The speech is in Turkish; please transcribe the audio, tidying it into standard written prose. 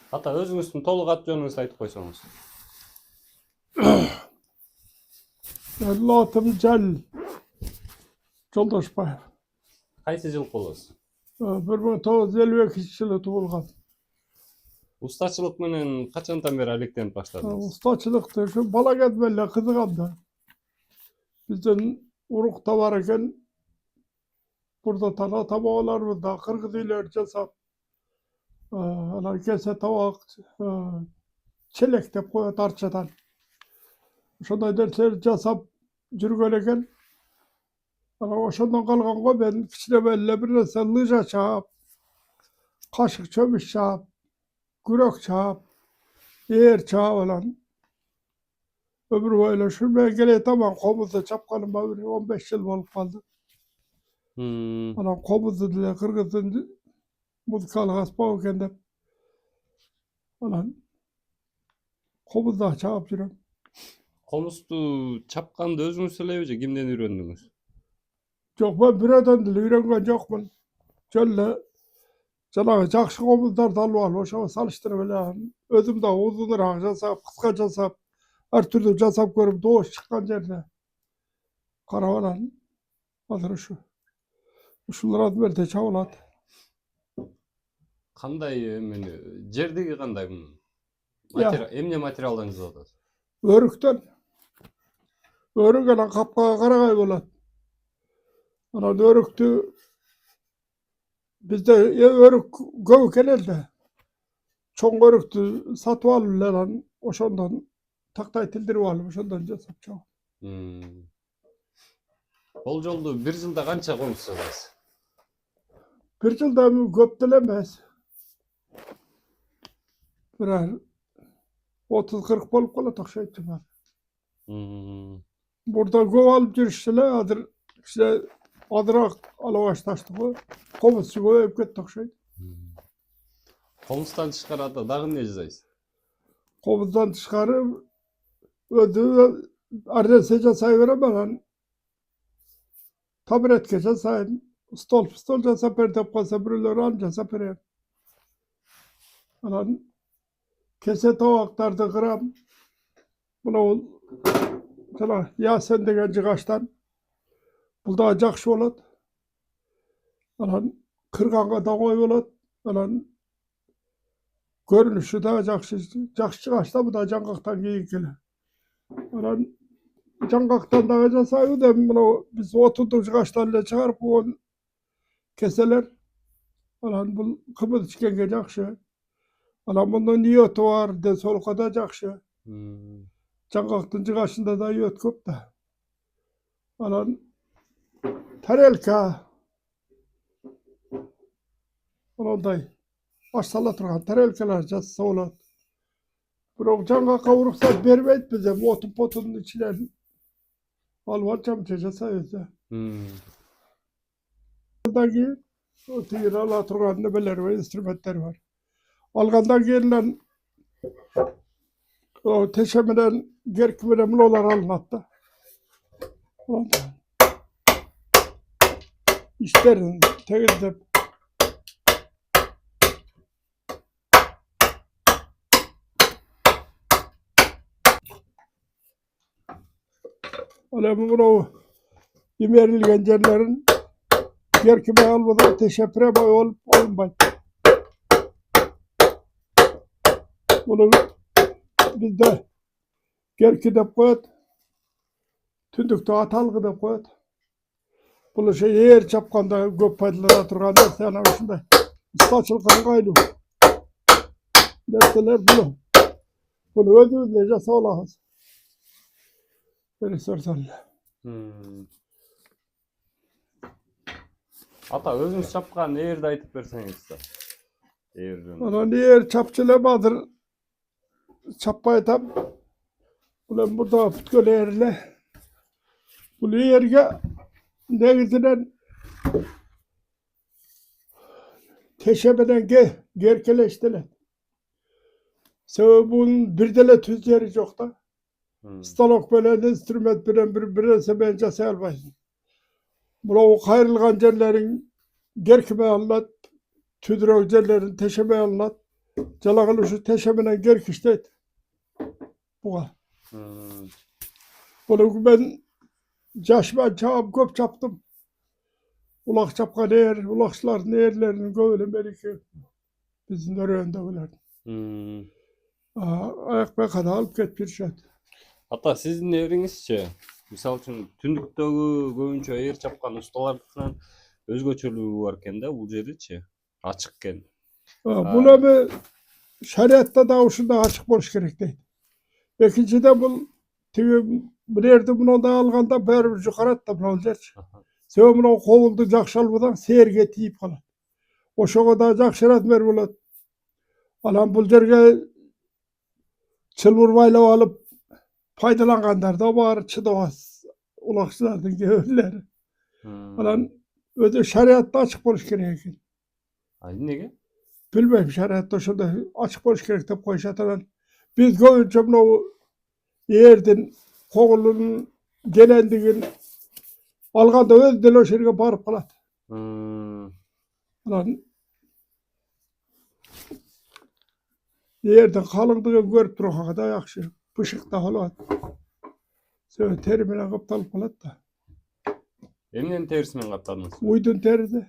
Ата өзүңүздүн толук ат жөнүңүздү айтып койсоңуз. Benim atım Celil Жолдошбаев. Кайсы жылкы болосуз? 1952 yılı tuğulgan. Устачылык менен качандан бери алектенип баштадыңыз? Ustaçılıkta şu bala gezmeyle kızıqanda. Bizden urukta var eken burada tana tabağalarımızda kırgız iler jasap kese tabak çelek dep koyat arçadan. Ошондой нерселер жасап жүргөн экен. Ошондон калганго мен кичинеме эле бир нерсе лыжа чаап, кашык чөмүш чаап, күрөк чаап, ээр чаап анан ömür boyu şu ben gele tamam komuzda çapkanıma bir 15 yıl olup kaldı. Anam komuzda dile Kırgız'ın muzikalı aspağı kendim. Anam komuzda çağıp жүрөм. Комузду чапканды өзүңүз элеби же кимден үйрөндүңүз? Жоқ, ben biradan dile үйрөнгөн жокмун. Жолла жанагы жакшы комуздарды алып алып ошого салыштырып эле өзүм да узуныраак жасап, кыска жасап, ар түрдүү жасап көрүп, доош чыккан жерде карап анан азыр ушул размерде чабылат. Кандай эмени жердиги кандай мунун? Эмне материалдан жасап атасыз? Örükten. Örük anан kapkaga karagay bolat. Anан örüktü bizde örük көп экен эле. Çoң örüktü satıp alып эле анан ошондон тактай тилдирип алып ошондон жасап чабам. Бул жолду бир жылда канча комуз жасайсыз? Bir жылда көп деле эмес. Bir 30-40 болуп калат окшойт жумат. Burada көп алып жүрүшчү эле азыр кичине азыраак ала башташты го. Комузчу көбөйүп кетти окшойт. Комуздан тышкары ата дагы эмне жасайсыз? Komuzdan tышкары өзү ар нерсе жасай берем анан табуретке жасайм. Стол жасап бер деп койсо бирөөлөр аны жасап берем. Анан kese tabактарды кырам. Мына жана Ясен деген жыгачтан. Бул да жакшы болот. Анан кырганга да ой болот. Анан көрүнүшү да жакшы жыгач да бу да жаңгактан кийинки эле. Анан жаңгактан дагы жасайбыз эми мына биз отундук жыгачтан эле чыгарып койгон keseler. Анан бул кымыз ичкенге жакшы. Анан мунун иөтү бар, денсаулыкка да жакшы. Жаңгактын жыгачында да иөт көп да. Анан тарелка мындай аш сала турган тарелкалар жасаса болот. Бирок жаңгакка уруксат бербейт бизе, отун потунун ичинен алып анча жасайбыз да. Андан кийин тигин ала турган немелер бар, инструменттер бар. Algandan kийин teşe менен gerki менен мыналар алынат да. İşlerin tegildеп Öyle bunu imerilgen yerlerin gerkime almadan teşekkür olup alınmayın. Bunu bizde gerki dep koyat, tündükte atalgı dep koyat. Bunu yer çapkanda köp paydalara turgan nerse ana uşunday ustaçılıktan gaýly. Nerseler bunu özüňizle jasa olasiz. Beni sorsan. Ата өзүңүз чапкан ээрди айтып берсеңиз да. Ээр жөнүндө. Ana yer çapçılamadır. Çapmayı tam. Ulan burada pütkül yerle. Bu yerge negizinen teşemeden gerkeleştiler. Sebebin bir dele tüz yeri yok da. Stalok böyle instrument birine ben jasa albaysın. Buna kayrılgan yerlerin gerkime anlat. Tüdürök yerlerin teşeme anlat. Jalagılı şu teşeminen gerkişteydi. Buğa. Hmm. Bunu ben Caşman çağım köp çaptım. Ulak çapkan ulakçıların erlerini göğülemeli ki bizim örüğünde ölerdi. Hmm. Ayak be kadar alıp ketpirişet. Hatta sizin evringizçe, misal üçün tündüktөгү көбүнчө эр чапкан ustalardan özgöçөлүгү бар экен да, бул жеричи ачык экен. Buna bir şeriatta da uşunda açık boş gerek değil. İkincide bu bir yerde bunu da alganda bir yukarı da bunu olacak. Sen bunu kovuldu jakşalmadan serge tiyip kalan. O şoğa da jakşırat ver bulat. Alan bu yerge çılbur alıp faydalanganlar da var çıdavaz. Ulakçılardan gövürleri. Alan öde şeriatta açık boş gerek. Ay nege? Bilmem şeriatta şurada açık boş gerek de koyuşatalan. Biz göğünce bunu yerden kovulun gelendigin alganda öz deloşerge barıp kalat. Alan yerden kalındığı görüp durana da yakşı. Pışık da olat. Söyle terimine kaptalıp kalat da. Эмненин терисинен каптадыңыз? Uydun teride.